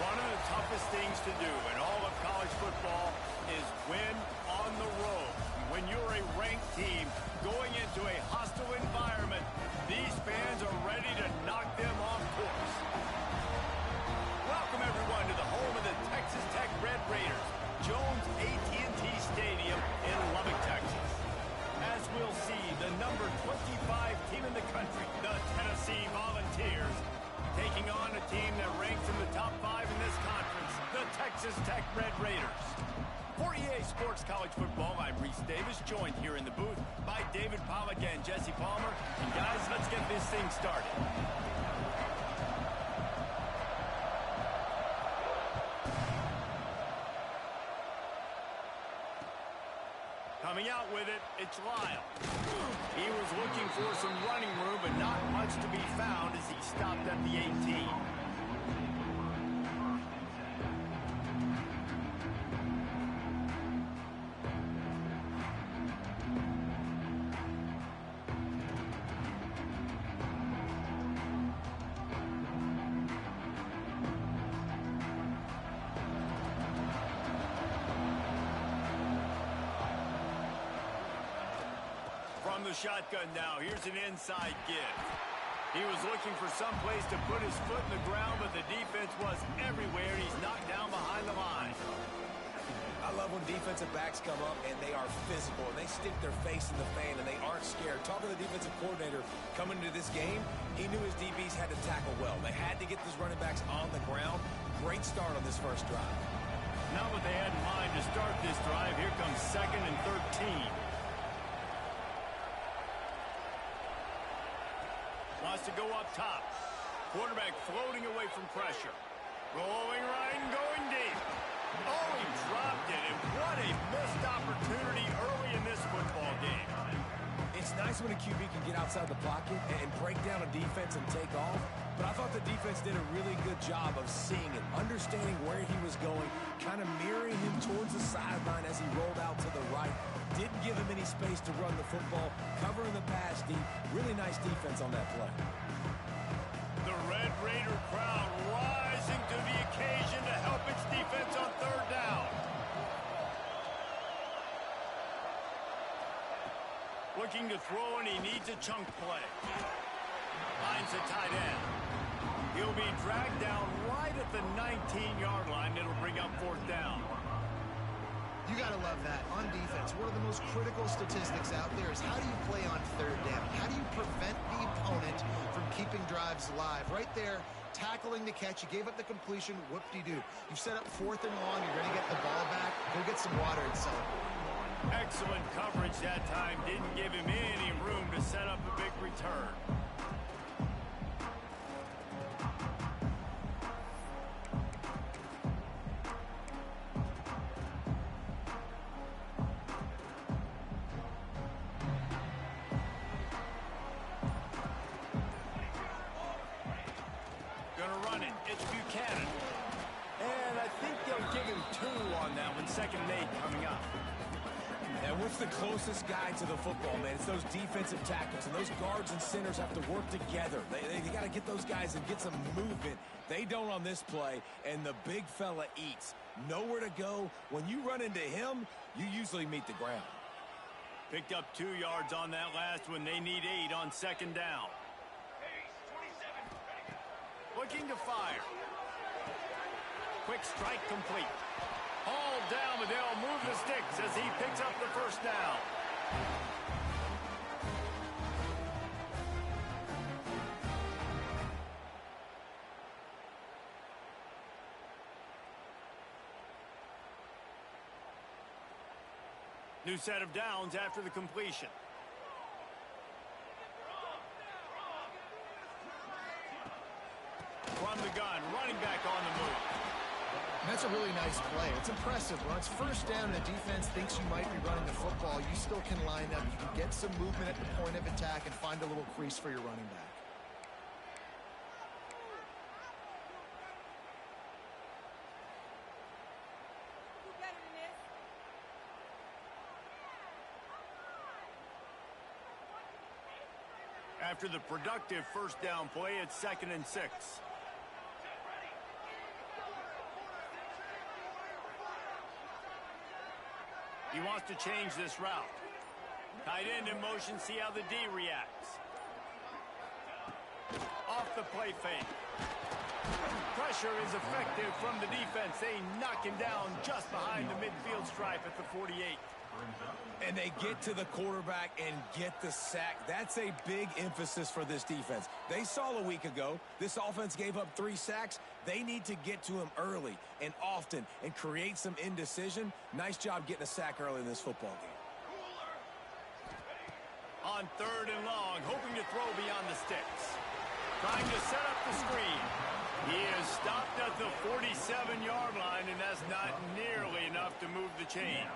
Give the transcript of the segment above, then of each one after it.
One of the toughest things to do in all of college football is win on the road. When you're a ranked team going into a hostile environment, these fans are ready to knock them off course. Welcome, everyone, to the home of the Texas Tech Red Raiders, Jones AT&T Stadium in Lubbock, Texas. As we'll see, the number 25 team in the country, the Tennessee Volunteers, taking on a team that ranks in the top 5 in this conference, the Texas Tech Red Raiders. For EA Sports College Football, I'm Reese Davis, joined here in the booth by David Pollack and Jesse Palmer. And guys, let's get this thing started. Coming out with it, it's Lyle. He was looking for some running room, but not much to be found as he stopped at the 18. From the shotgun now, here's an inside give. He was looking for some place to put his foot in the ground, but the defense was everywhere. He's knocked down behind the line. I love when defensive backs come up and they are physical and they stick their face in the fan and they aren't scared. Talking to the defensive coordinator coming into this game, he knew his DBs had to tackle well. They had to get those running backs on the ground. Great start on this first drive. Not what they had in mind to start this drive. Here comes 2nd and 13. Wants to go up top. Quarterback floating away from pressure. Rolling right and going deep. Oh, he dropped it, and what a missed opportunity early in this football game. It's nice when a QB can get outside the pocket and break down a defense and take off, but I thought the defense did a really good job of seeing it, understanding where he was going, kind of mirroring him towards the sideline as he rolled out to the right. Didn't give him any space to run the football, covering the pass deep. Really nice defense on that play. The Red Raider crowd rising to the occasion to help its defense on 3rd down. Looking to throw, and he needs a chunk play. Finds a tight end. He'll be dragged down right at the 19-yard line. It'll bring up 4th down. You got to love that. On defense, one of the most critical statistics out there is how do you play on 3rd down? How do you prevent the opponent from keeping drives alive? Right there, tackling the catch. You gave up the completion. Whoop-de-doo. You've set up 4th and long. You're going to get the ball back. Go get some water and celebrate. Excellent coverage that time. Didn't give him any room to set up a big return. It's Buchanan. And I think they'll give him 2 on that one. 2nd and 8 coming up. And what's the closest guy to the football, man? It's those defensive tackles, and those guards and centers have to work together. They got to get those guys and get some movement. They don't on this play, and the big fella eats. Nowhere to go. When you run into him, you usually meet the ground. Picked up 2 yards on that last one. They need 8 on 2nd down. Looking to fire. Quick strike complete. All down, but they'll move the sticks as he picks up the 1st down. New set of downs after the completion. From the gun, running back on the move. That's a really nice play. It's impressive. When it's 1st down and the defense thinks you might be running the football, you still can line up. You can get some movement at the point of attack and find a little crease for your running back. After the productive 1st down play, it's 2nd and 6. He wants to change this route. Tight end in motion, see how the D reacts. Off the play fake. Pressure is effective from the defense. They knock him down just behind the midfield stripe at the 48. And they get to the quarterback and get the sack. That's a big emphasis for this defense. They saw a week ago, this offense gave up 3 sacks. They need to get to him early and often and create some indecision. Nice job getting a sack early in this football game. On 3rd and long, hoping to throw beyond the sticks. Trying to set up the screen. He is stopped at the 47-yard line, and that's not nearly enough to move the chains.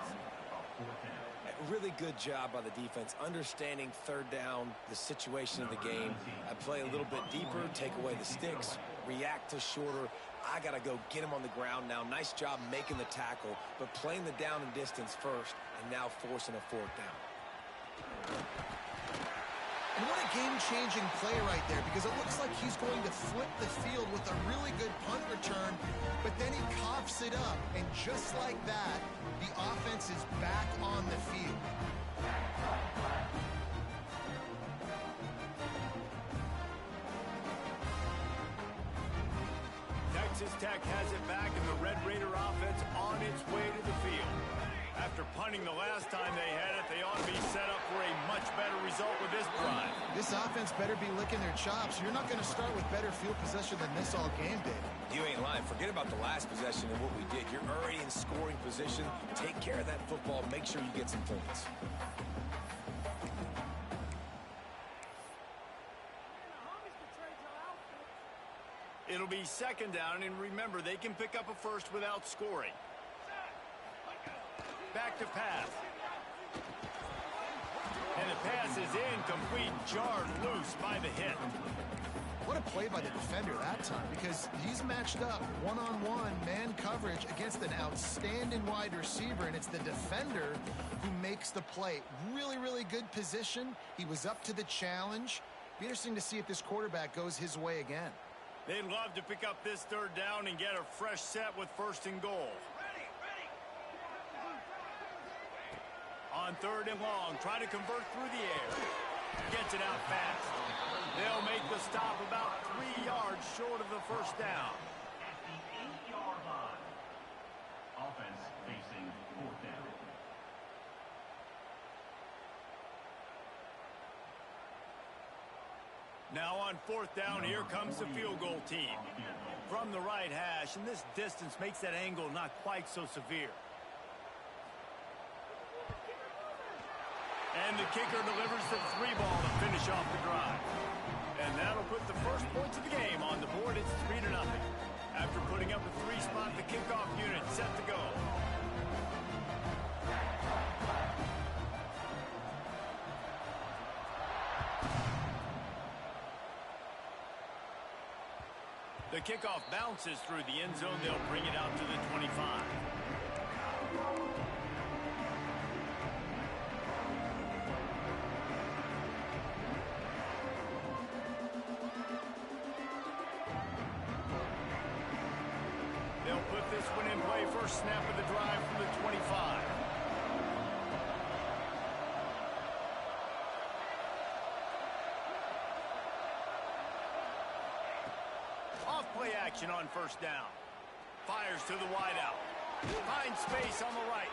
Really good job by the defense, understanding 3rd down, the situation of the game. I play a little bit deeper, take away the sticks, react to shorter. I got to go get him on the ground now. Nice job making the tackle, but playing the down and distance first, and now forcing a 4th down. And what a game-changing play right there, because it looks like he's going to flip the field with a really good punt return, but then he coughs it up, and just like that, the offense is back on the field. Texas Tech has it back, and the Red Raider offense on its way to the field. After punting the last time they had it, they ought to be set up for a much better result with this drive. This offense better be licking their chops. You're not going to start with better field possession than this all game did. You ain't lying. Forget about the last possession and what we did. You're already in scoring position. Take care of that football. Make sure you get some points. It'll be 2nd down, and remember, they can pick up a first without scoring. Back to pass. And the pass is incomplete, jarred loose by the hit. What a play by the defender that time, because he's matched up one-on-one man coverage against an outstanding wide receiver, and it's the defender who makes the play. Really, really good position. He was up to the challenge. Be interesting to see if this quarterback goes his way again. They'd love to pick up this 3rd down and get a fresh set with 1st and goal. On 3rd and long, try to convert through the air. Gets it out fast. They'll make the stop about 3 yards short of the 1st down. At the 8-yard line. Offense facing 4th down. Now on 4th down, here comes the field goal team. From the right hash, and this distance makes that angle not quite so severe. And the kicker delivers the 3-ball to finish off the drive. And that'll put the first points of the game on the board. It's 3-0. After putting up a 3-spot, the kickoff unit set to go. The kickoff bounces through the end zone. They'll bring it out to the 25. They'll put this one in play. First snap of the drive from the 25. Off-play action on 1st down. Fires to the wideout. Finds space on the right.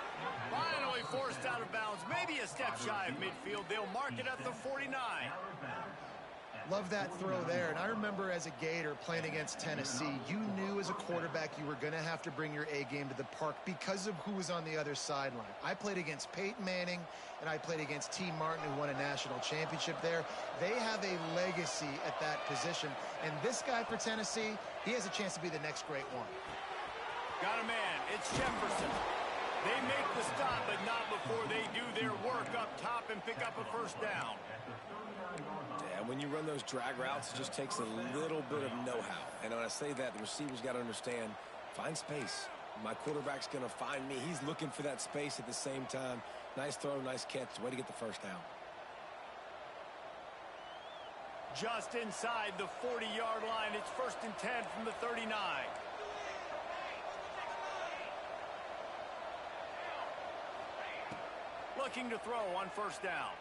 Finally forced out of bounds. Maybe a step shy of midfield. They'll mark it at the 49. Love that throw there. And I remember as a Gator playing against Tennessee, you knew as a quarterback you were going to have to bring your A game to the park because of who was on the other sideline. I played against Peyton Manning, and I played against T. Martin, who won a national championship there. They have a legacy at that position. And this guy for Tennessee, he has a chance to be the next great one. Got a man. It's Jefferson. They make the stop, but not before they do their work up top and pick up a 1st down. Yeah, when you run those drag routes, it just takes a little bit of know-how. And when I say that, the receivers got to understand, find space. My quarterback's going to find me. He's looking for that space at the same time. Nice throw, nice catch. Way to get the 1st down. Just inside the 40-yard line. It's 1st and 10 from the 39. Looking to throw on first down.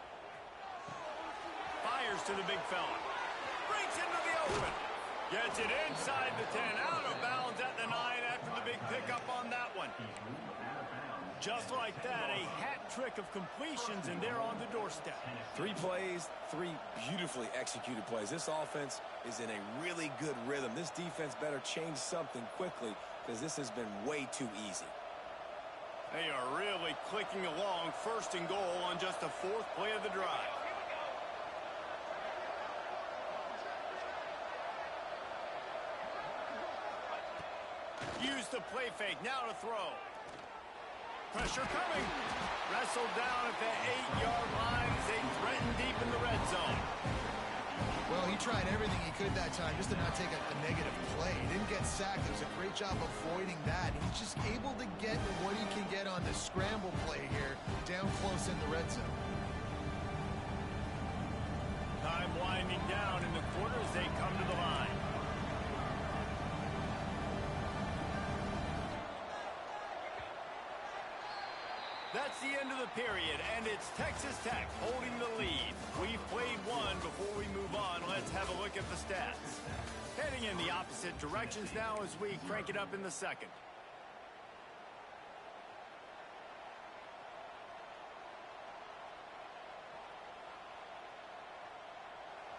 Fires to the big fella. Breaks into the open. Gets it inside the 10. Out of bounds at the 9 after the big pickup on that one. Just like that, a hat trick of completions, and they're on the doorstep. 3 plays, 3 beautifully executed plays. This offense is in a really good rhythm. This defense better change something quickly because this has been way too easy. They are really clicking along, first and goal on just the 4th play of the drive. Use the play fake, now to throw. Pressure coming. Wrestled down at the 8-yard line as they threaten deep in the red zone. Well, he tried everything he could that time just to not take a negative play. He didn't get sacked. It was a great job avoiding that. He's just able to get what he can get on the scramble play here down close in the red zone. Time winding down in the quarter as they come to the line. That's the end of the period, and it's Texas Tech holding the lead. We've played one. Before we move on, let's have a look at the stats. Heading in the opposite directions now as we crank it up in the second.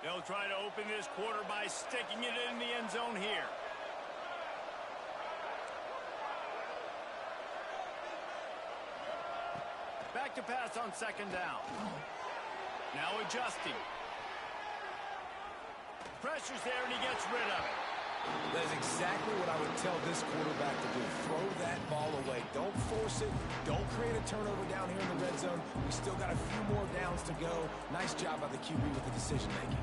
They'll try to open this quarter by sticking it in the end zone here. Back to pass on second down. Now adjusting. Pressure's there and he gets rid of it. That is exactly what I would tell this quarterback to do. Throw that ball away. Don't force it. Don't create a turnover down here in the red zone. We still got a few more downs to go. Nice job by the QB with the decision making.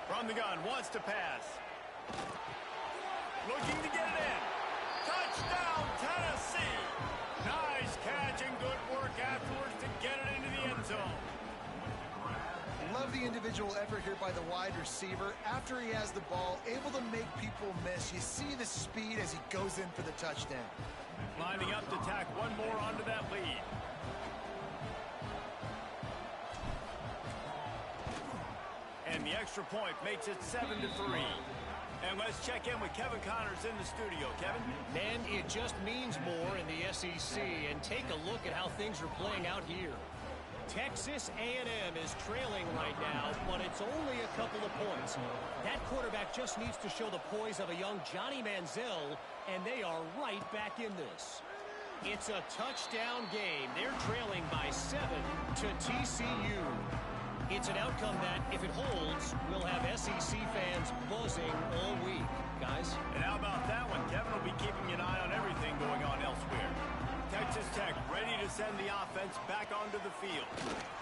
From the gun, wants to pass. Looking to get it in. Touchdown, Tennessee. Nice catch and good work afterwards to get it into the end zone. Love the individual effort here by the wide receiver. After he has the ball, able to make people miss. You see the speed as he goes in for the touchdown. Lining up to tack one more onto that lead. And the extra point makes it 7-3. And let's check in with Kevin Connors in the studio. Kevin? Man, it just means more in the SEC. And take a look at how things are playing out here. Texas A&M is trailing right now, but it's only a couple of points. That quarterback just needs to show the poise of a young Johnny Manziel, and they are right back in this. It's a touchdown game. They're trailing by 7 to TCU. It's an outcome that, if it holds, will have SEC fans buzzing all week. Guys? And how about that one? Kevin will be keeping an eye on everything going on elsewhere. Texas Tech ready to send the offense back onto the field.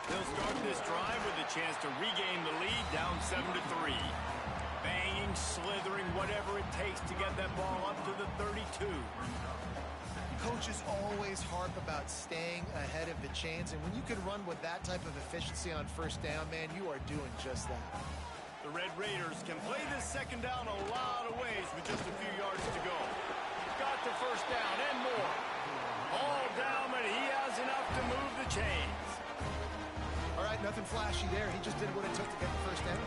They'll start this drive with a chance to regain the lead down 7-3. Banging, slithering, whatever it takes to get that ball up to the 32. Coaches always harp about staying ahead of the chains, and when you can run with that type of efficiency on first down, man, you are doing just that. The Red Raiders can play this second down a lot of ways with just a few yards to go. Got the first down and more. All down, but he has enough to move the chains. All right, nothing flashy there. He just did what it took to get the first down.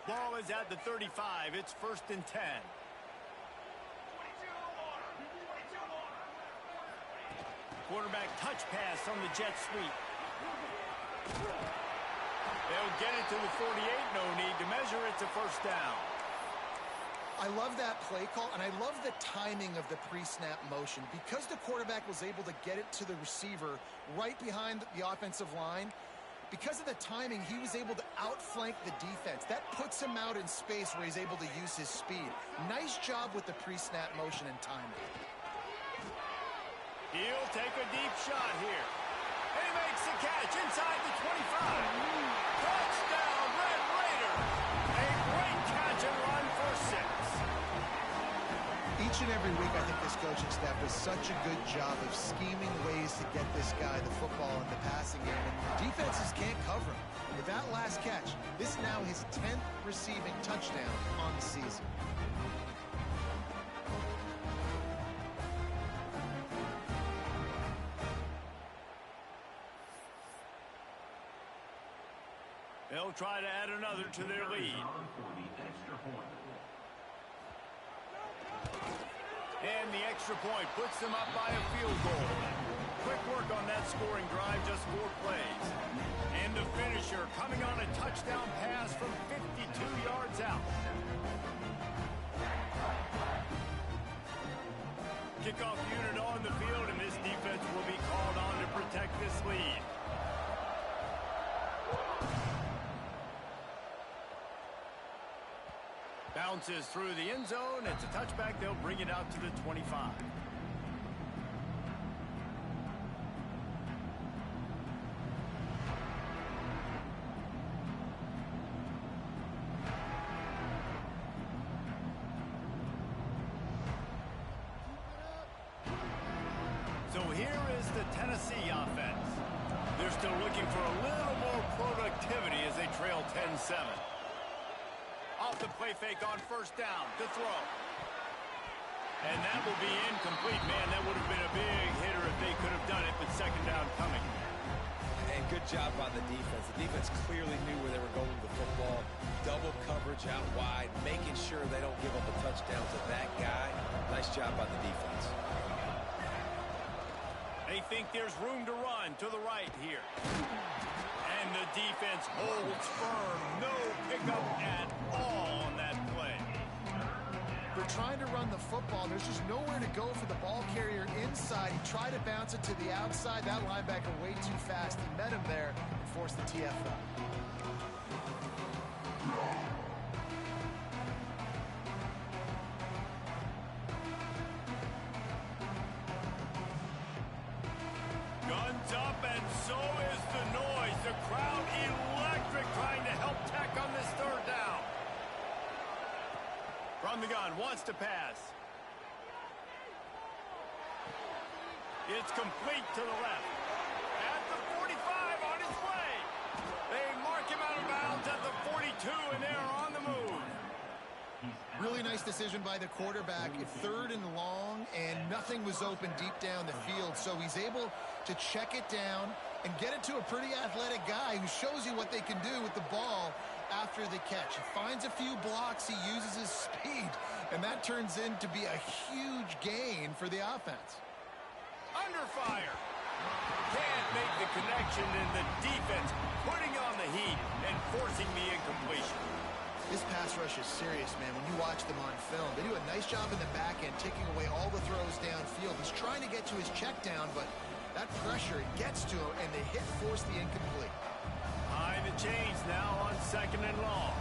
Ball is at the 35. It's 1st and 10. Quarterback touch pass on the jet sweep. They'll get it to the 48. No need to measure it to first down. I love that play call, and I love the timing of the pre-snap motion. Because the quarterback was able to get it to the receiver right behind the offensive line, because of the timing, he was able to outflank the defense. That puts him out in space where he's able to use his speed. Nice job with the pre-snap motion and timing. He'll take a deep shot here. And he makes the catch inside the 25. Touchdown, Red Raiders. A Each and every week, I think this coaching staff does such a good job of scheming ways to get this guy the football in the passing game, and defenses can't cover him. With that last catch, this is now his 10th receiving touchdown on the season. They'll try to add another to their lead. And the extra point puts them up by a field goal. Quick work on that scoring drive, just 4 plays. And the finisher coming on a touchdown pass from 52 yards out. Kickoff unit on the field, and this defense will be called on to protect this lead. Bounces through the end zone. It's a touchback. They'll bring it out to the 25. So here is the Tennessee offense. They're still looking for a little more productivity as they trail 10-7. Off the play fake on first down to throw. And that will be incomplete. Man, that would have been a big hitter if they could have done it, but second down coming. And good job by the defense. The defense clearly knew where they were going with the football. Double coverage out wide, making sure they don't give up a touchdown to that guy. Nice job by the defense. They think there's room to run to the right here. And the defense holds firm. No pickup at all on that play. They're trying to run the football. There's just nowhere to go for the ball carrier inside. He tried to bounce it to the outside. That linebacker way too fast. He met him there and forced the TFL. Guns up, and so is the noise. The crowd electric, trying to help Tech on this third down. From the gun, wants to pass. It's complete to the left. At the 45, on his way. They mark him out of bounds at the 42, and they're on the move. Really nice decision by the quarterback. 3rd and long, and nothing was open deep down the field, so he's able to check it down and get it to a pretty athletic guy who shows you what they can do with the ball after the catch. He finds a few blocks, he uses his speed, and that turns into be a huge gain for the offense. Under fire. Can't make the connection, and the defense putting on the heat and forcing the incompletion. This pass rush is serious, man. When you watch them on film, they do a nice job in the back end, taking away all the throws downfield. He's trying to get to his check down, but that pressure gets to him, and the hit forced the incomplete. Behind the chains now on 2nd and long.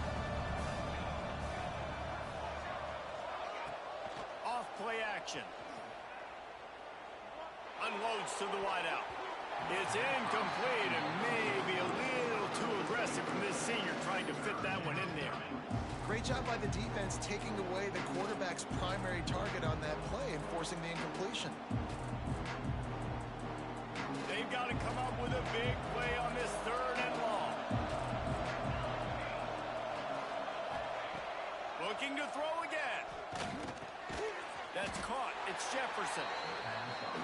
Off play action. Unloads to the wideout. It's incomplete and maybe a little too aggressive from this senior trying to fit that one in there. Great job by the defense taking away the quarterback's primary target on that play and forcing the incompletion. They've got to come up with a big play on this 3rd and long. Looking to throw again. That's caught. It's Jefferson.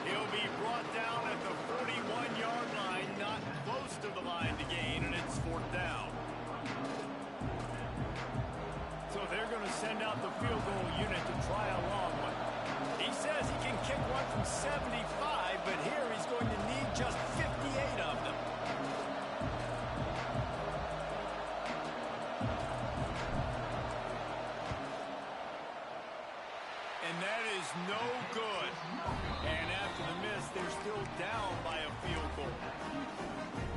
He'll be brought down at the 41-yard line, not close to the line to gain, and it's 4th down. So they're going to send out the field goal unit to try a long one. He says he can kick one from 75, but here he's going to need just 58 of them. And that is no good. And after the miss, they're still down by a field goal.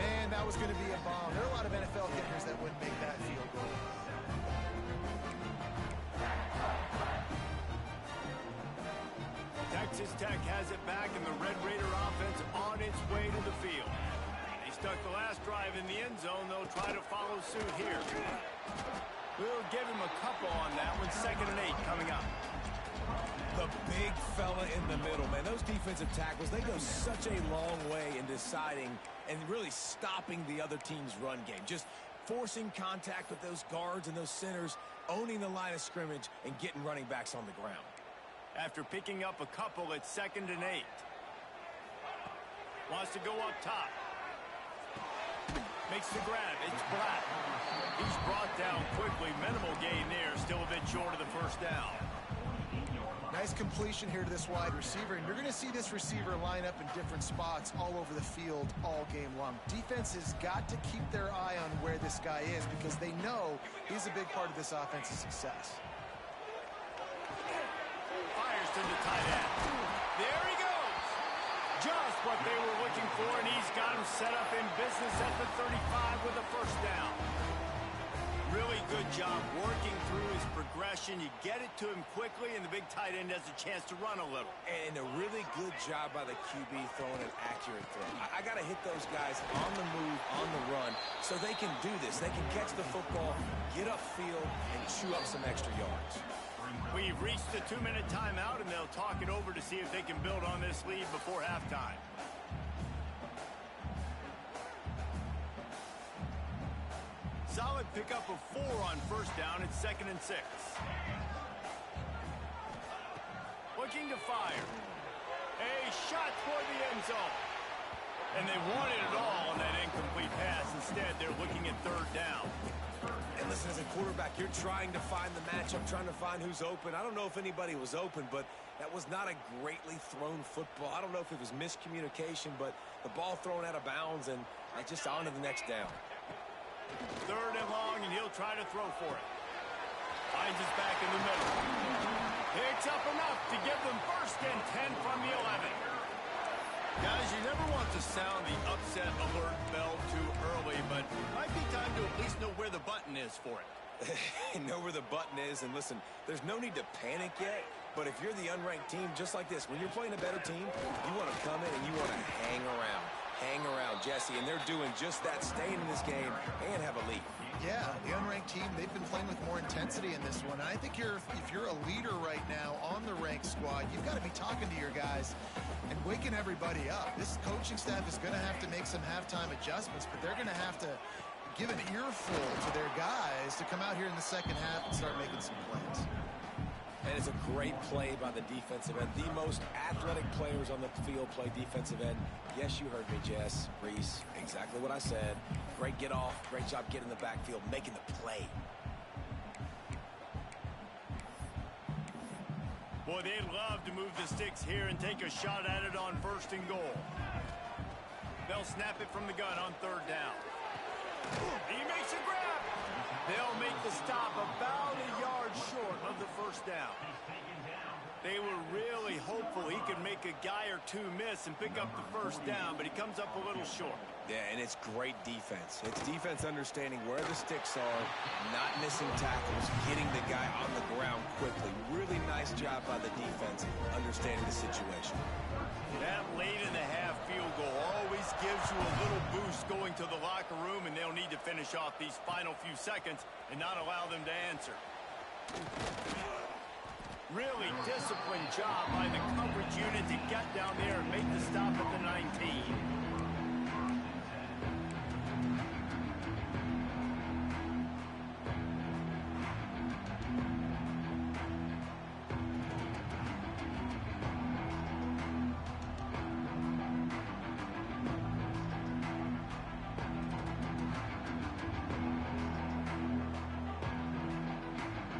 Man, that was going to be a bomb. There are a lot of NFL kickers that wouldn't make that field goal. Texas Tech has it back, and the Red Raider offense on its way to the field. They stuck the last drive in the end zone. They'll try to follow suit here. We'll give him a couple on that one. 2nd and 8 coming up. The big fella in the middle, man. Those defensive tackles, they go such a long way in deciding and really stopping the other team's run game. Just forcing contact with those guards and those centers, owning the line of scrimmage, and getting running backs on the ground. After picking up a couple, it's 2nd and 8. Wants to go up top. Makes the grab. It's Black. He's brought down quickly. Minimal gain there. Still a bit short of the first down. Nice completion here to this wide receiver, and you're going to see this receiver line up in different spots all over the field all game long. Defense has got to keep their eye on where this guy is because they know he's a big part of this offense's success. Fires to the tight end. There he goes. Just what they were looking for, and he's got him set up in business at the 35 with a first down. Really good job working through his progression. You get it to him quickly, and the big tight end has a chance to run a little. And a really good job by the QB throwing an accurate throw. I got to hit those guys on the move, on the run, so they can do this. They can catch the football, get upfield, and chew up some extra yards. We've reached the 2-minute timeout, and they'll talk it over to see if they can build on this lead before halftime. Solid pickup of 4 on first down. It's 2nd and 6. Looking to fire. A shot toward the end zone. And they wanted it all on that incomplete pass. Instead, they're looking at 3rd down. And listen, as a quarterback, you're trying to find the matchup, trying to find who's open. I don't know if anybody was open, but that was not a greatly thrown football. I don't know if it was miscommunication, but the ball thrown out of bounds, and just on to the next down. 3rd and long, and he'll try to throw for it. Finds his back in the middle. Picks up enough to give them 1st and 10 from the 11. Guys, you never want to sound the upset alert bell too early, but it might be time to at least know where the button is for it. Know where the button is, and listen, there's no need to panic yet, but if you're the unranked team, just like this, when you're playing a better team, you want to come in and you want to hang around. Hang around, Jesse, and they're doing just that, staying in this game and have a lead. Yeah, the unranked team, they've been playing with more intensity in this one. I think if you're a leader right now on the ranked squad, you've got to be talking to your guys and waking everybody up. This coaching staff is going to have to make some halftime adjustments, but they're going to have to give an earful to their guys to come out here in the second half and start making some plays. And it's a great play by the defensive end. The most athletic players on the field play defensive end. Yes, you heard me, Jess, Reese. Exactly what I said. Great get off. Great job getting in the backfield, making the play. Boy, they'd love to move the sticks here and take a shot at it on 1st and goal. They'll snap it from the gun on 3rd down. He makes a grab. They'll make the stop about a yard short of the 1st down. They were really hopeful he could make a guy or two miss and pick up the 1st down, but he comes up a little short. Yeah, and it's great defense. It's defense understanding where the sticks are, not missing tackles, getting the guy on the ground quickly. Really nice job by the defense understanding the situation. That late in the half field goal always gives you a little boost going to the locker room, and they'll need to finish off these final few seconds and not allow them to answer. Really disciplined job by the coverage unit to get down there and make the stop at the 19.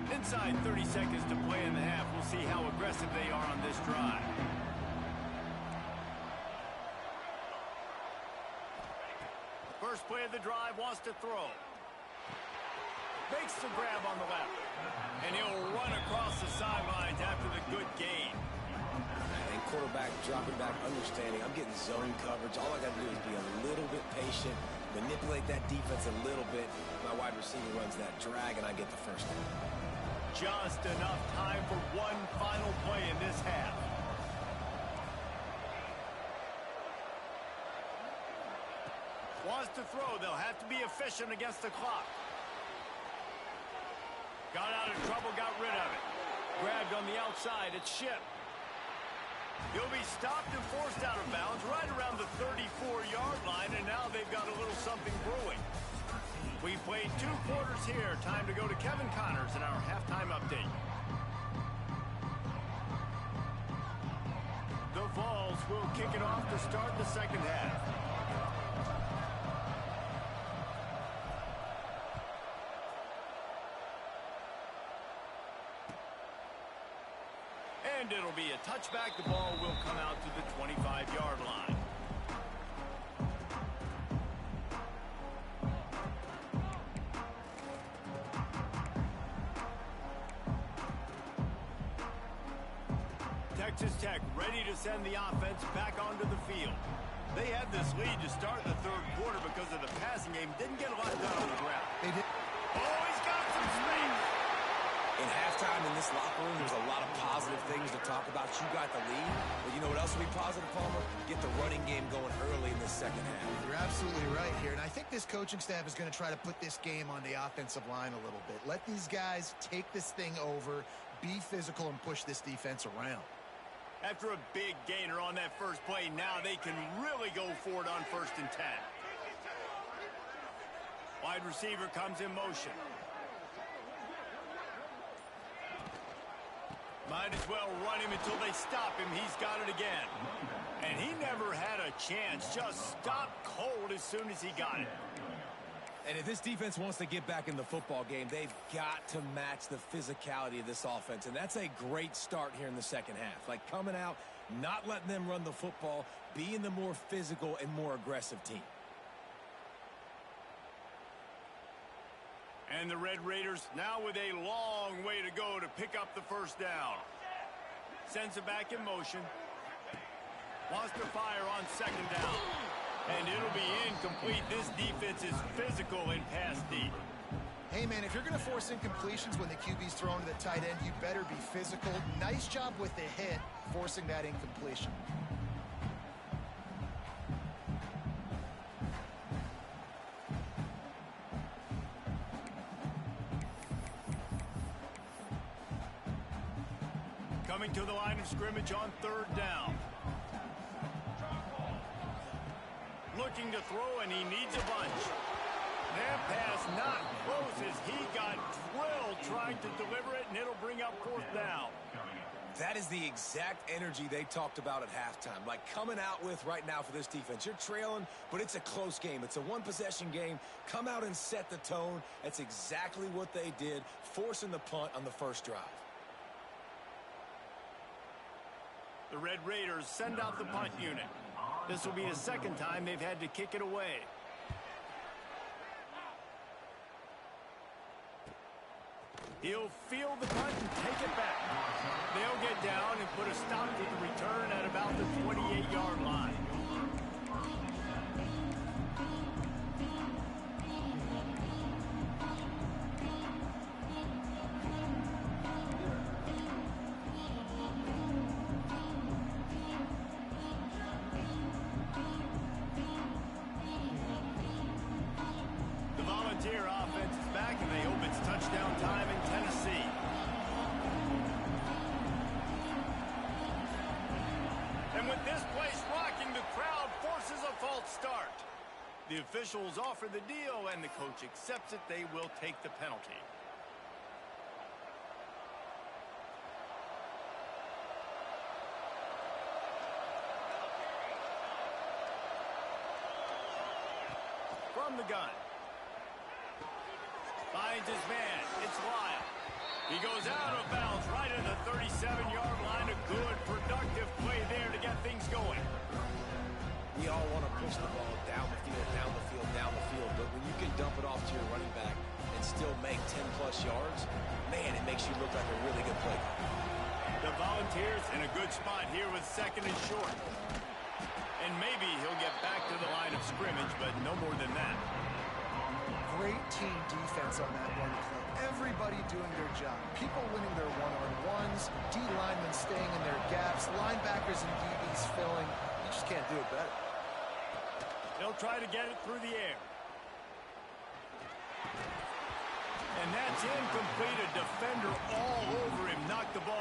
Inside 30 seconds to play in the half. We'll see how aggressive they are on this drive. First play of the drive, wants to throw. Makes the grab on the left. And he'll run across the sidelines after the good gain. And quarterback dropping back, understanding. I'm getting zone coverage. All I got to do is be a little bit patient, manipulate that defense a little bit. My wide receiver runs that drag, and I get the 1st down. Just enough time for one final play in this half. Wants to throw. They'll have to be efficient against the clock. Got out of trouble, got rid of it. Grabbed on the outside. It's Ship. He'll be stopped and forced out of bounds right around the 34-yard line, and now they've got a little something brewing. We've played 2 quarters here. Time to go to Kevin Connors in our halftime update. The Vols will kick it off to start the second half. And it'll be a touchback. The ball will come out to the 25-yard line. Texas Tech ready to send the offense back onto the field. They had this lead to start the third quarter because of the passing game. Didn't get a lot done on the ground. They did. Oh, he's got some space. In halftime in this locker room, there's a lot of positive things to talk about. You got the lead, but you know what else will be positive, Palmer? Get the running game going early in the second half. You're absolutely right here, and I think this coaching staff is going to try to put this game on the offensive line a little bit. Let these guys take this thing over, be physical, and push this defense around. After a big gainer on that first play, now they can really go for it on 1st and 10. Wide receiver comes in motion. Might as well run him until they stop him. He's got it again. And he never had a chance. Just stopped cold as soon as he got it. And if this defense wants to get back in the football game, they've got to match the physicality of this offense. And that's a great start here in the second half. Like coming out, not letting them run the football, being the more physical and more aggressive team. And the Red Raiders now with a long way to go to pick up the first down. Sends it back in motion. Wants to fire on 2nd down. And it'll be incomplete. This defense is physical in pass deep. Hey, man, if you're going to force incompletions when the QB's thrown to the tight end, you better be physical. Nice job with the hit, forcing that incompletion. Coming to the line of scrimmage on 3rd down. Looking to throw, and he needs a bunch. That pass not close as he got drilled trying to deliver it, and it'll bring up 4th down. That is the exact energy they talked about at halftime. Like coming out with right now for this defense. You're trailing, but it's a close game. It's a one-possession game. Come out and set the tone. That's exactly what they did, forcing the punt on the first drive. The Red Raiders send out the punt unit. This will be the 2nd time they've had to kick it away. He'll field the punt and take it back. They'll get down and put a stop to the return at about the 28-yard line. Volunteer offense is back, and they hope it's touchdown time in Tennessee. And with this place rocking, the crowd forces a false start. The officials offer the deal, and the coach accepts it. They will take the penalty. From the gun. Finds his man. It's Lyle. He goes out of bounds right in the 37-yard line. A good, productive play there to get things going. We all want to push the ball down the field, down the field, down the field. But when you can dump it off to your running back and still make 10-plus yards, man, it makes you look like a really good play. The Volunteers in a good spot here with 2nd and short. And maybe he'll get back to the line of scrimmage, but no more than that. Great team defense on that one play. Everybody doing their job. People winning their one-on-ones, D-linemen staying in their gaps, linebackers and DBs filling. You just can't do it better. They'll try to get it through the air. And that's incomplete. A defender all over him. Knocked the ball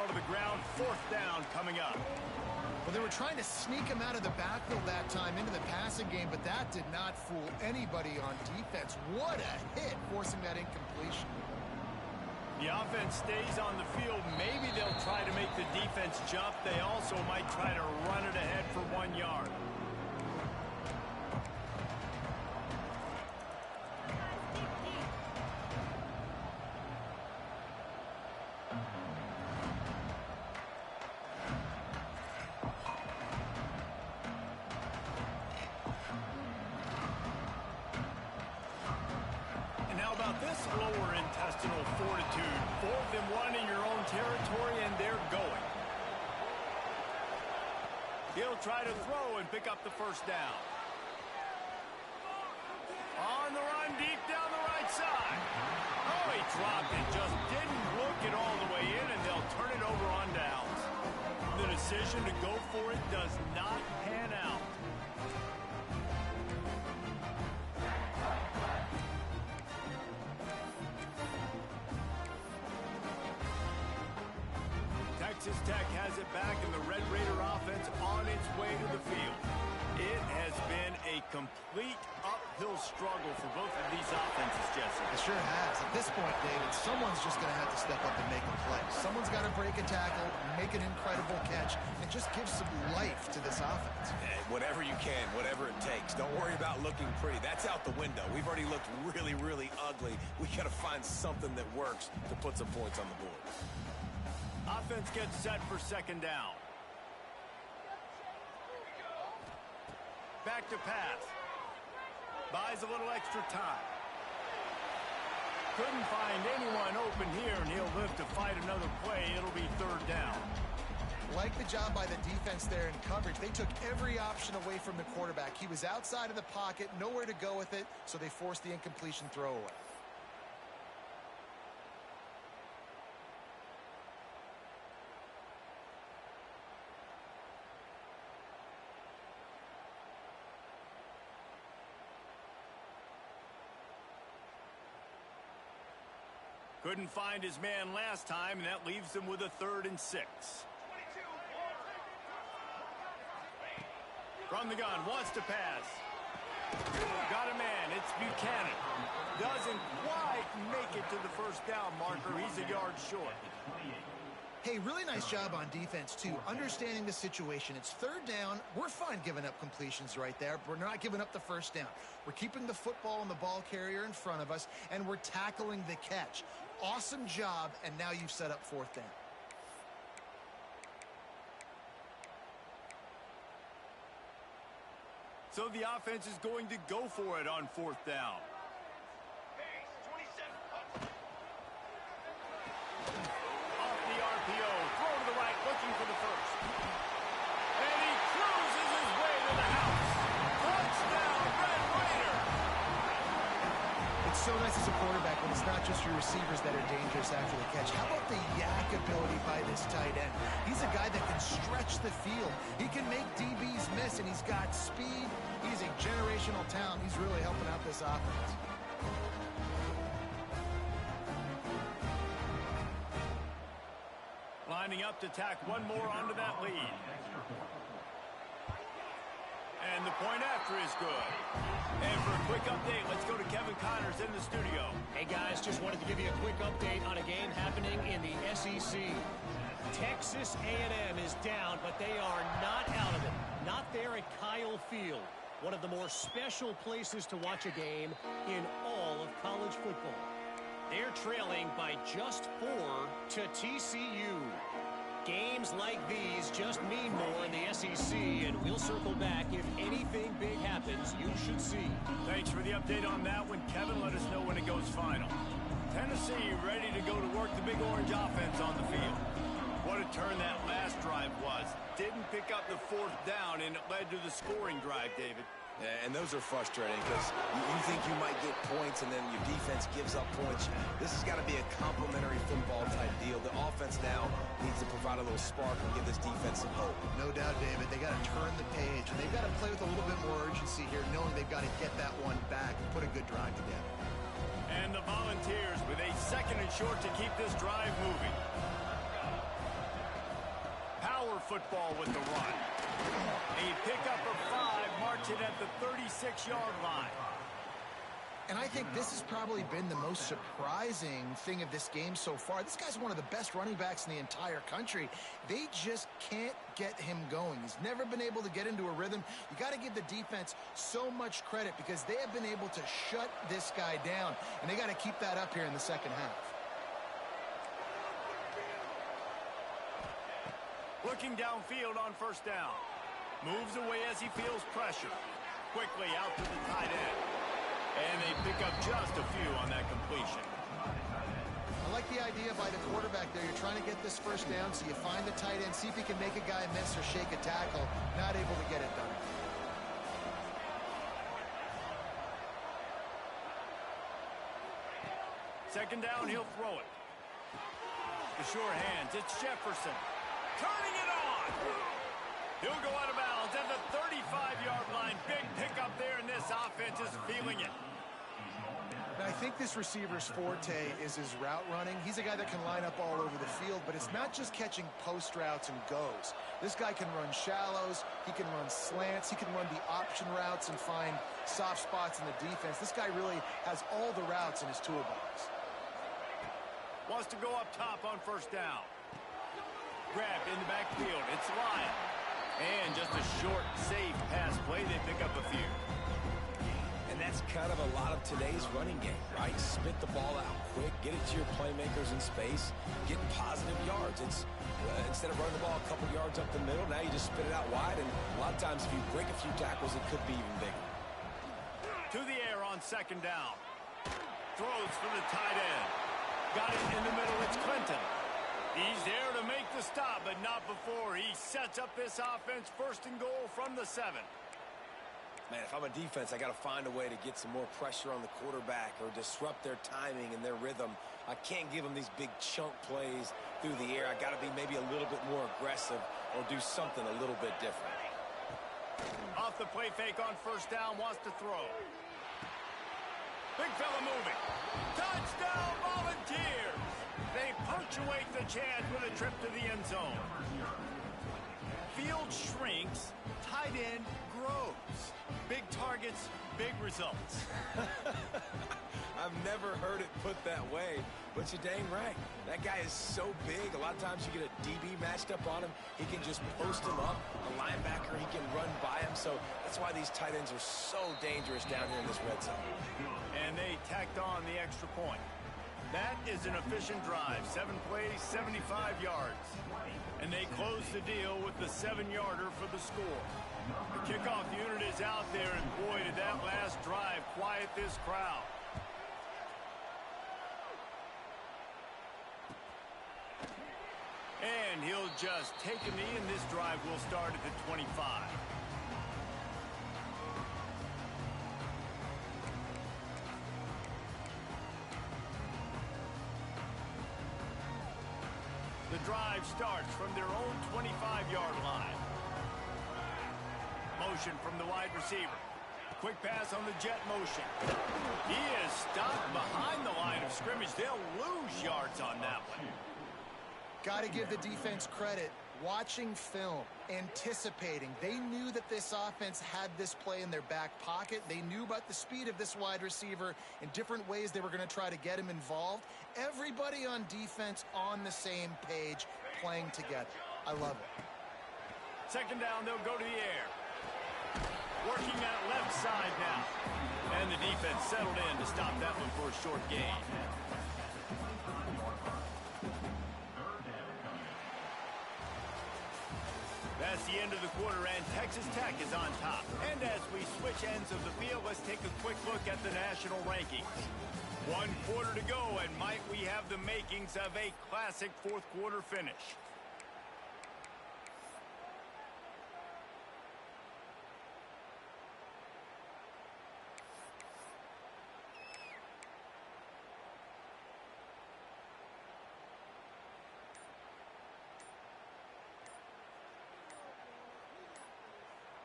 were trying to sneak him out of the backfield that time into the passing game, but that did not fool anybody on defense. What a hit, forcing that incompletion. The offense stays on the field. Maybe they'll try to make the defense jump. They also might try to run it ahead for 1 yard. This lower intestinal fortitude. 4th and 1 in your own territory, and they're going. He'll try to throw and pick up the first down. On the run, deep down the right side. Oh, he dropped it. Just didn't look it all the way in, and they'll turn it over on downs. The decision to go for it does not pan out. Texas Tech has it back, and the Red Raider offense on its way to the field. It has been a complete uphill struggle for both of these offenses, Jesse. It sure has. At this point, David, someone's just going to have to step up and make a play. Someone's got to break a tackle, make an incredible catch, and just give some life to this offense. Whatever you can, whatever it takes. Don't worry about looking pretty. That's out the window. We've already looked really, really ugly. We got to find something that works to put some points on the board. Offense gets set for second down. Back to pass. Buys a little extra time. Couldn't find anyone open here, and he'll live to fight another play. It'll be third down. Like the job by the defense there in coverage. They took every option away from the quarterback. He was outside of the pocket, nowhere to go with it, so they forced the incompletion throwaway. Couldn't find his man last time, and that leaves him with a 3rd and 6. From the gun, wants to pass. Got a man, it's Buchanan. Doesn't quite make it to the first down marker. He's a yard short. Hey, really nice job on defense, too, understanding the situation. It's 3rd down. We're fine giving up completions right there. We're not giving up the first down. We're keeping the football and the ball carrier in front of us, and we're tackling the catch. Awesome job, and now you've set up 4th down. So the offense is going to go for it on 4th down. Off the RPO, throw to the right, looking for the first. And he cruises his way to the house. Touchdown, Red Raider! It's so nice as a quarterback when it's not just your receivers that are dangerous after the catch. How about the yak ability by this tight end? He's a guy that can stretch the field. He can make DBs miss, and he's got speed. He's a generational talent. He's really helping out this offense. Lining up to tack one more onto that lead. And the point after is good. And for a quick update, let's go to Kevin Connors in the studio. Hey, guys, just wanted to give you a quick update on a game happening in the SEC. Texas A&M is down, but they are not out of it. Not there at Kyle Field, one of the more special places to watch a game in all of college football. They're trailing by just 4 to TCU. Games like these just mean more in the SEC, and we'll circle back if anything big happens you should see. Thanks for the update on that one, Kevin. Let us know when it goes final. Tennessee ready to go to work the Big Orange offense on the field. What a turn that last drive was. Didn't pick up the 4th down, and it led to the scoring drive, David. Yeah, and those are frustrating because you think you might get points and then your defense gives up points. This has got to be a complementary football type deal. The offense now needs to provide a little spark and give this defense some hope. No doubt, David. They got to turn the page, and they've got to play with a little bit more urgency here, knowing they've got to get that one back and put a good drive together. And the Volunteers with a 2nd and short to keep this drive moving. Power football with the run. A pickup of 5, marching at the 36-yard line. And I think this has probably been the most surprising thing of this game so far. This guy's one of the best running backs in the entire country. They just can't get him going. He's never been able to get into a rhythm. You got to give the defense so much credit because they have been able to shut this guy down, and they got to keep that up here in the second half. Looking downfield on first down. Moves away as he feels pressure. Quickly out to the tight end. And they pick up just a few on that completion. I like the idea by the quarterback there. You're trying to get this first down, so you find the tight end, see if he can make a guy miss or shake a tackle. Not able to get it done. Second down, he'll throw it. The sure hands, it's Jefferson. Turning it on! He'll go out of bounds at the 35-yard line. Big pickup there, and this offense is feeling it. Now, I think this receiver's forte is his route running. He's a guy that can line up all over the field, but it's not just catching post routes and goes. This guy can run shallows, he can run slants, he can run the option routes and find soft spots in the defense. This guy really has all the routes in his toolbox. Wants to go up top on first down. Grabbed in the backfield, it's Lyon. And just a short, safe pass play, they pick up a few. And that's kind of a lot of today's running game, right? Spit the ball out quick, get it to your playmakers in space, get positive yards. It's instead of running the ball a couple yards up the middle, now you just spit it out wide, and a lot of times if you break a few tackles, it could be even bigger. To the air on second down. Throws for the tight end. Got it in the middle, it's Clinton. He's there to make the stop, but not before. He sets up this offense first and goal from the 7. Man, if I'm a defense, I got to find a way to get some more pressure on the quarterback or disrupt their timing and their rhythm. I can't give them these big chunk plays through the air. I got to be maybe a little bit more aggressive or do something a little bit different. Off the play fake on first down, wants to throw. Big fella moving. Touchdown, Volunteers! They punctuate the chance with a trip to the end zone. Field shrinks, tight end grows. Big targets, big results. I've never heard it put that way, but you're dang right. That guy is so big, a lot of times you get a DB matched up on him. He can just post him up. A linebacker, he can run by him. So that's why these tight ends are so dangerous down here in this red zone. And they tacked on the extra point. That is an efficient drive. 7 plays, 75 yards. And they close the deal with the 7-yarder for the score. The kickoff unit is out there, and boy, did that last drive quiet this crowd. And he'll just take a knee, and this drive will start at the 25. The drive starts from their own 25-yard line. Motion from the wide receiver. Quick pass on the jet motion. He is stopped behind the line of scrimmage. They'll lose yards on that one. Got to give the defense credit. Watching film, anticipating. They knew that this offense had this play in their back pocket. They knew about the speed of this wide receiver and different ways they were going to try to get him involved. Everybody on defense on the same page, playing together. I love it. Second down, they'll go to the air. Working that left side now. And the defense settled in to stop that one for a short gain. That's the end of the quarter, and Texas Tech is on top. And as we switch ends of the field, let's take a quick look at the national rankings. 1 quarter to go, and might we have the makings of a classic fourth-quarter finish.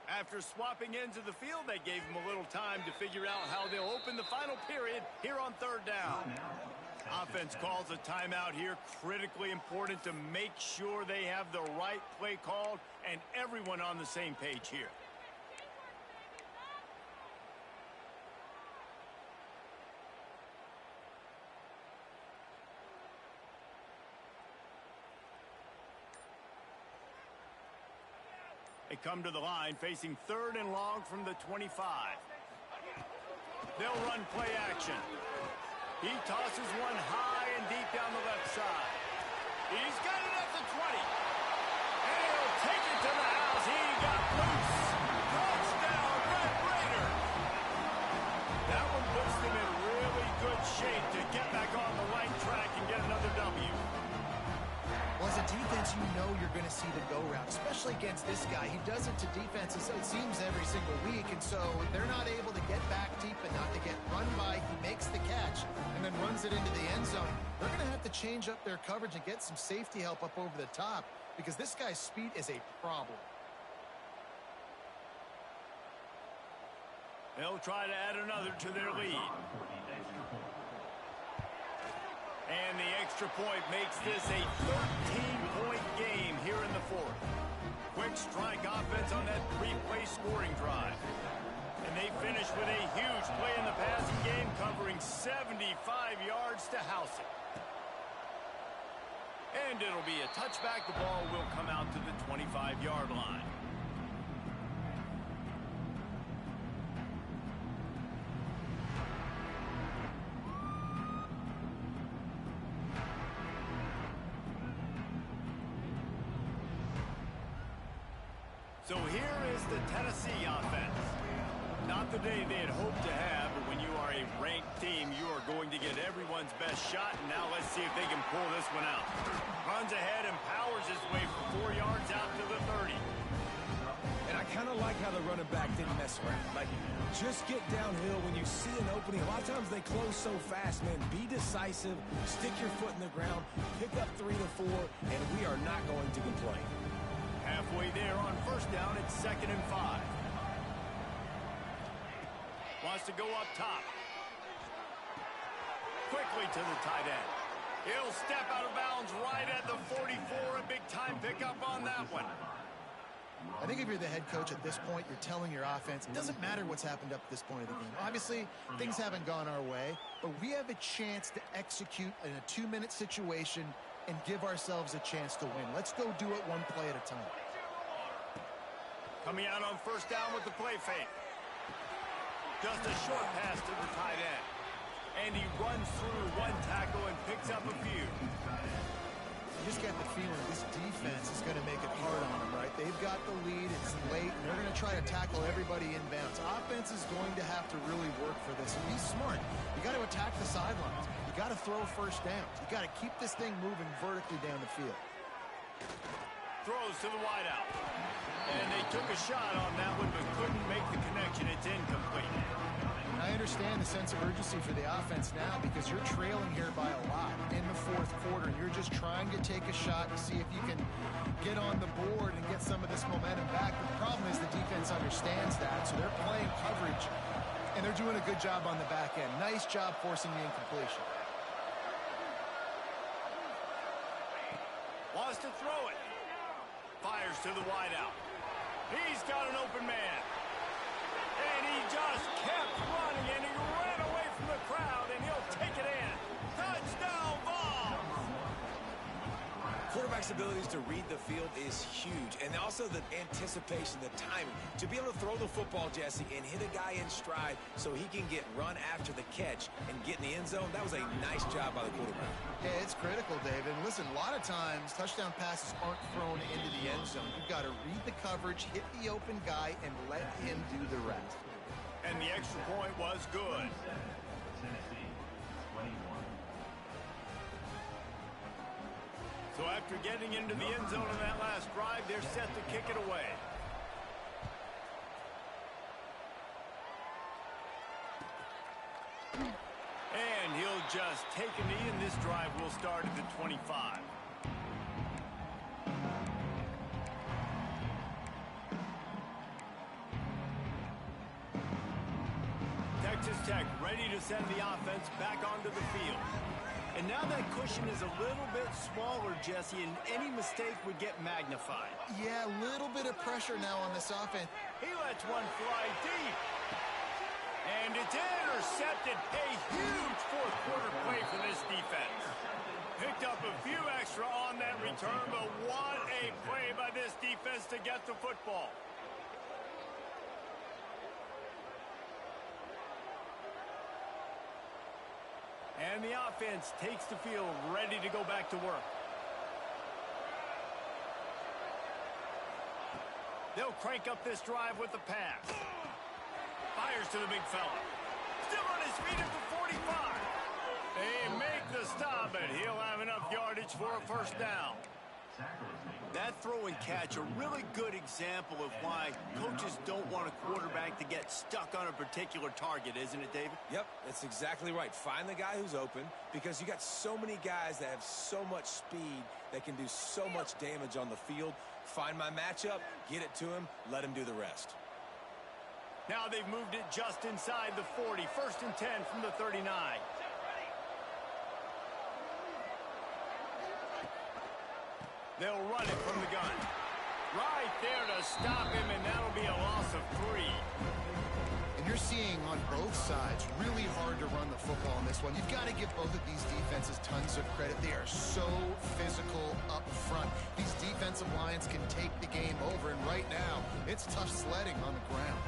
After swapping ends of the field, they gave them a little time to figure out how they'll open the final period here on third down. Offense calls a timeout here. Critically important to make sure they have the right play called and everyone on the same page here. They come to the line facing 3rd and long from the 25. They'll run play action. He tosses one high and deep down the left side. He's got it at the 20. And he'll take it to the house. He got loose. Touchdown, Red Raiders. That one puts them in really good shape to get back on the right track and get another W. Well, as a defense, you know you're going to see the go route, especially against this guy. He does it to defenses, it seems, every single week, and so they're not able to get back deep enough to get run by. He makes the catch and then runs it into the end zone. They're going to have to change up their coverage and get some safety help up over the top because this guy's speed is a problem. They'll try to add another to their lead. And the extra point makes this a 13-point game here in the 4th. Quick strike offense on that 3-play scoring drive. And they finish with a huge play in the passing game, covering 75 yards to house it. And it'll be a touchback. The ball will come out to the 25-yard line. So here is the Tennessee offense. Not the day they had hoped to have, but when you are a ranked team, you are going to get everyone's best shot. And now let's see if they can pull this one out. Runs ahead and powers his way for 4 yards out to the 30. And I kind of like how the running back didn't mess around. Like, just get downhill when you see an opening. A lot of times they close so fast, man. Be decisive, stick your foot in the ground, pick up 3 to 4, and we are not going to complain. Halfway there on 1st down, it's 2nd and 5. Wants to go up top. Quickly to the tight end. He'll step out of bounds right at the 44. A big-time pickup on that one. I think if you're the head coach at this point, you're telling your offense, it doesn't matter what's happened up to this point of the game. Obviously, things haven't gone our way, but we have a chance to execute in a 2-minute situation and give ourselves a chance to win. Let's go do it one play at a time. Coming out on 1st down with the play fake. Just a short pass to the tight end. And he runs through one tackle and picks up a few. You just got the feeling this defense is going to make it hard on them, right? They've got the lead, it's late, and they're going to try to tackle everybody inbounds. Offense is going to have to really work for this. And be smart. You got to attack the sidelines. You got to throw 1st downs. You got to keep this thing moving vertically down the field. Throws to the wideout. And they took a shot on that one, but couldn't make the connection. It's incomplete. I understand the sense of urgency for the offense now because you're trailing here by a lot in the 4th quarter, and you're just trying to take a shot to see if you can get on the board and get some of this momentum back. But the problem is the defense understands that, so they're playing coverage, and they're doing a good job on the back end. Nice job forcing the incompletion. Wants to throw it. Fires to the wideout. He's got an open man. And he just kept running, and he ran away from the crowd, and he'll take it in. Touchdown ball! Quarterback's abilities to read the field is huge, and also the anticipation, the timing. To be able to throw the football, Jesse, and hit a guy in stride so he can get run after the catch and get in the end zone, that was a nice job by the quarterback. Yeah, it's critical, David. Listen, a lot of times touchdown passes aren't thrown into the end zone. You've got to read the coverage, hit the open guy, and let him do the rest. And the extra point was good. So after getting into the end zone in that last drive, they're set to kick it away. And he'll just take a knee, and this drive will start at the 25. Texas Tech ready to send the offense back onto the field. And now that cushion is a little bit smaller, Jesse, and any mistake would get magnified. Yeah, a little bit of pressure now on this offense. He lets one fly deep. And it's intercepted. A huge fourth quarter play for this defense. Picked up a few extra on that return, but what a play by this defense to get the football. And the offense takes the field, ready to go back to work. They'll crank up this drive with the pass. Fires to the big fella. Still on his feet at the 45. They make the stop, but he'll have enough yardage for a first down. That throw and catch, a really good example of why coaches don't want a quarterback to get stuck on a particular target, isn't it, David? Yep, that's exactly right. Find the guy who's open, because you got so many guys that have so much speed that can do so much damage on the field. Find my matchup, get it to him, let him do the rest. Now they've moved it just inside the 40. 1st and 10 from the 39. They'll run it from the gun. Right there to stop him, and that'll be a loss of 3. And you're seeing on both sides, really hard to run the football in this one. You've got to give both of these defenses tons of credit. They are so physical up front. These defensive lines can take the game over, and right now, it's tough sledding on the ground.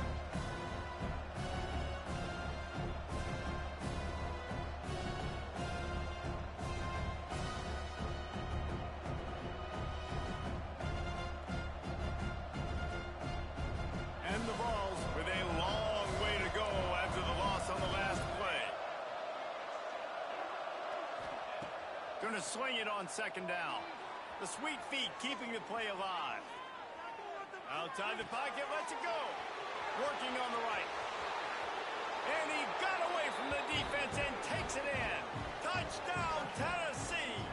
Going to swing it on 2nd down. The sweet feet keeping the play alive. Outside the pocket, lets it go. Working on the right. And he got away from the defense and takes it in. Touchdown, Tennessee.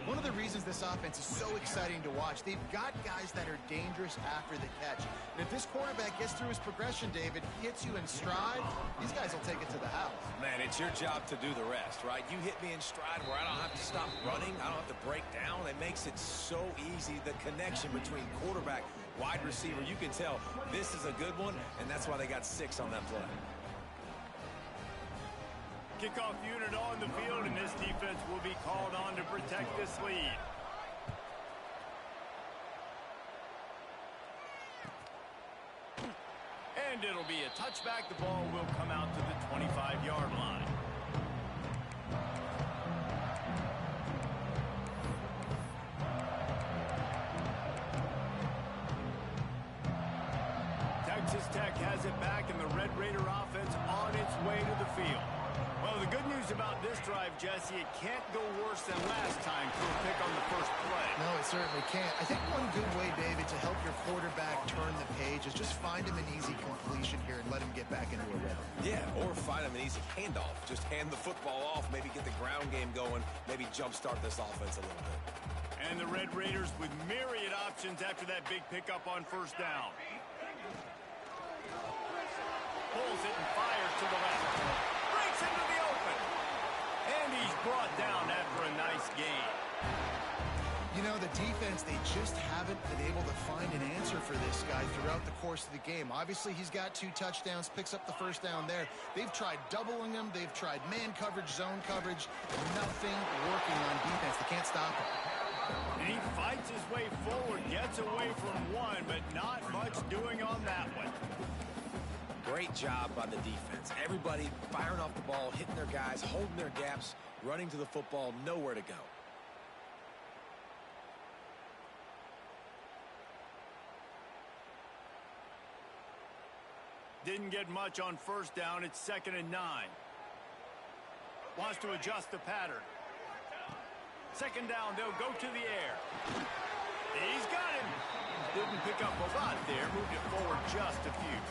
One of the reasons this offense is so exciting to watch, they've got guys that are dangerous after the catch. And if this quarterback gets through his progression, David, hits you in stride, these guys will take it to the house. Man, it's your job to do the rest, right? You hit me in stride where I don't have to stop running. I don't have to break down. It makes it so easy. The connection between quarterback, wide receiver, you can tell this is a good one, and that's why they got 6 on that play. Kickoff unit on the field, and this defense will be called on to protect this lead. And it'll be a touchback. The ball will come out to the 25-yard line. Texas Tech has it back, and the Red Raider offense on its way to the field. Well, the good news about this drive, Jesse, it can't go worse than last time for a pick on the first play. No, it certainly can't. I think one good way, David, to help your quarterback turn the page is just find him an easy completion here and let him get back into a rhythm. Yeah, or find him an easy handoff. Just hand the football off, maybe get the ground game going, maybe jumpstart this offense a little bit. And the Red Raiders with myriad options after that big pickup on 1st down. Pulls it and fires to the left. Breaks into the open. And he's brought down after a nice gain. You know, the defense, they just haven't been able to find an answer for this guy throughout the course of the game. Obviously, he's got 2 touchdowns, picks up the 1st down there. They've tried doubling him. They've tried man coverage, zone coverage. Nothing working on defense. They can't stop him. And he fights his way forward, gets away from one, but not much doing on that one. Great job by the defense. Everybody firing off the ball, hitting their guys, holding their gaps, running to the football, nowhere to go. Didn't get much on 1st down. It's 2nd and 9. Wants to adjust the pattern. 2nd down, they'll go to the air. He's got him. Didn't pick up a lot there. Moved it forward just a few.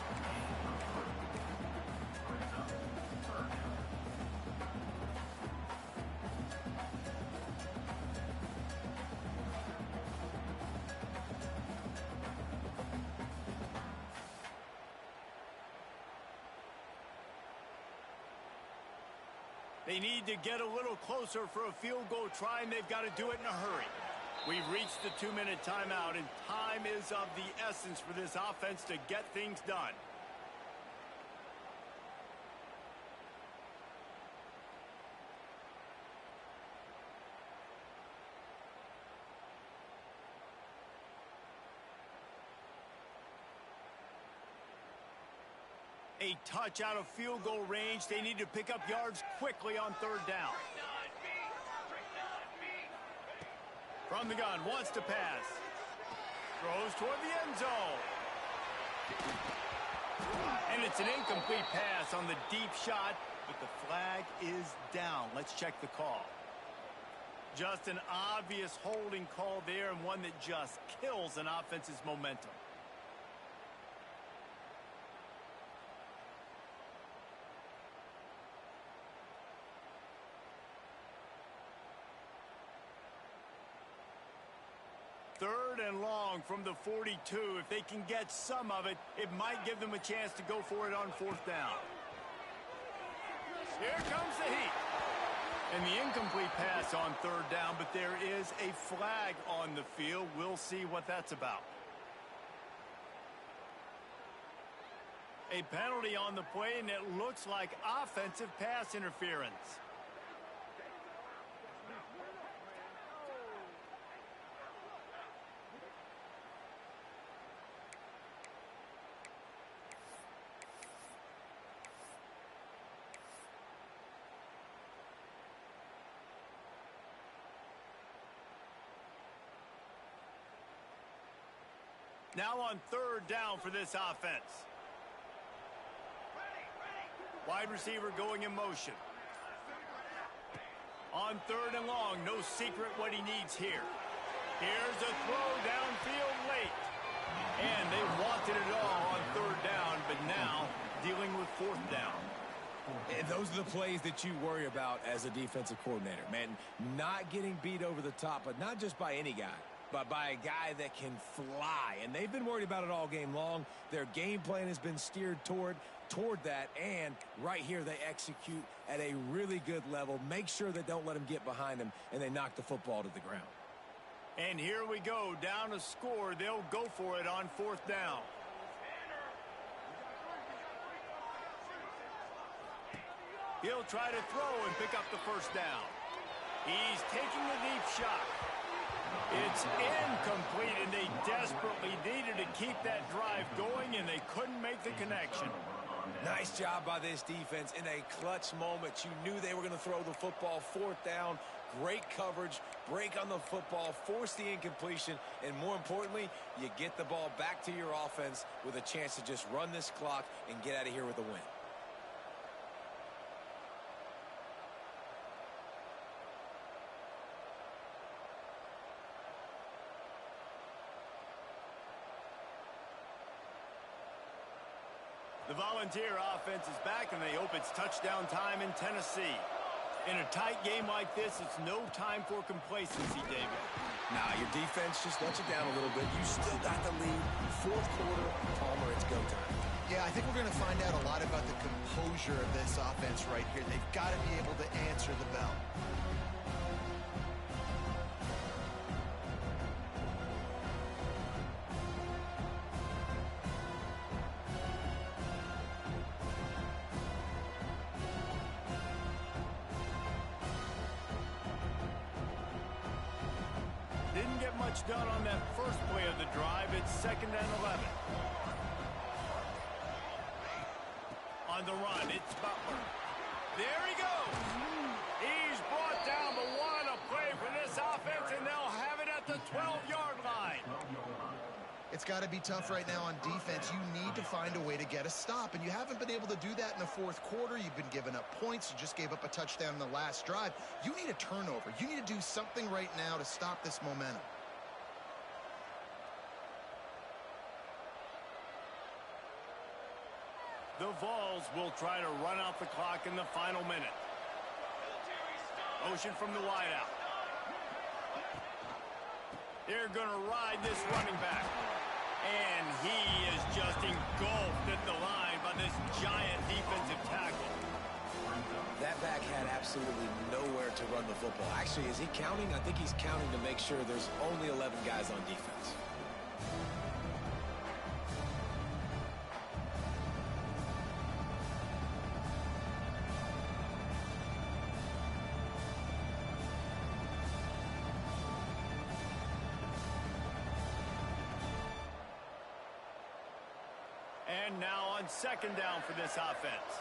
They need to get a little closer for a field goal try, and they've got to do it in a hurry. We've reached the 2-minute timeout, and time is of the essence for this offense to get things done. A touch out of field goal range. They need to pick up yards quickly on third down. From the gun, wants to pass. Throws toward the end zone. And it's an incomplete pass on the deep shot, but the flag is down. Let's check the call. Just an obvious holding call there, and one that just kills an offense's momentum. Third and long from the 42. If they can get some of it, it might give them a chance to go for it on fourth down. Here comes the heat. And the incomplete pass on third down, but there is a flag on the field. We'll see what that's about. A penalty on the play, and it looks like offensive pass interference. Now on third down for this offense. Wide receiver going in motion. On third and long, no secret what he needs here. Here's a throw downfield late. And they wanted it all on third down, but now dealing with fourth down. And those are the plays that you worry about as a defensive coordinator, man. Not getting beat over the top, but not just by any guy, but by a guy that can fly. And they've been worried about it all game long. Their game plan has been steered toward that, and right here they execute at a really good level. Make sure they don't let them get behind them, and they knock the football to the ground. And here we go, down a score. They'll go for it on fourth down. He'll try to throw and pick up the first down. He's taking a deep shot. It's incomplete, and they desperately needed to keep that drive going, and they couldn't make the connection. Nice job by this defense in a clutch moment. You knew they were going to throw the football. Fourth down, great coverage, break on the football, force the incompletion, and more importantly, you get the ball back to your offense with a chance to just run this clock and get out of here with a win. The Volunteer offense is back, and they hope it's touchdown time in Tennessee. In a tight game like this, it's no time for complacency, David. Nah, your defense just lets you down a little bit. You still got the lead. Fourth quarter, Palmer, it's go time. Yeah, I think we're going to find out a lot about the composure of this offense right here. They've got to be able to answer the bell. Didn't get much done on that first play of the drive. It's 2nd and 11. On the run, it's Butler. There he goes. He's brought down, but what a play for this offense, and they'll have it at the 12-yard line. It's got to be tough right now on defense. You need to find a way to get a stop, and you haven't been able to do that in the fourth quarter. You've been giving up points. You just gave up a touchdown in the last drive. You need a turnover. You need to do something right now to stop this momentum. The Vols will try to run out the clock in the final minute. Motion from the wideout. They're going to ride this running back. And he is just engulfed at the line by this giant defensive tackle. That back had absolutely nowhere to run the football. Actually, is he counting? I think he's counting to make sure there's only 11 guys on defense. And now on second down for this offense.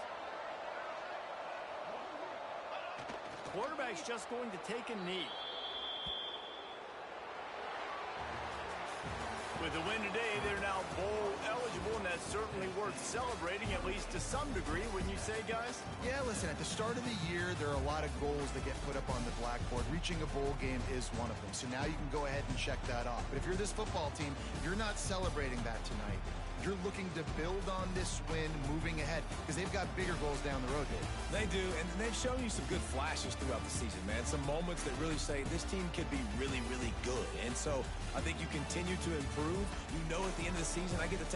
Quarterback's just going to take a knee. With the win today, they're now bowl eligible, and that's certainly worth celebrating, at least to some degree, wouldn't you say, guys? Yeah, listen, at the start of the year, there are a lot of goals that get put up on the blackboard. Reaching a bowl game is one of them. So now you can go ahead and check that off. But if you're this football team, you're not celebrating that tonight. You're looking to build on this win moving ahead because they've got bigger goals down the road, Dave. They do, and they've shown you some good flashes throughout the season, man. Some moments that really say this team could be really, really good. And so I think you continue to improve. You know at the end of the season, I get to take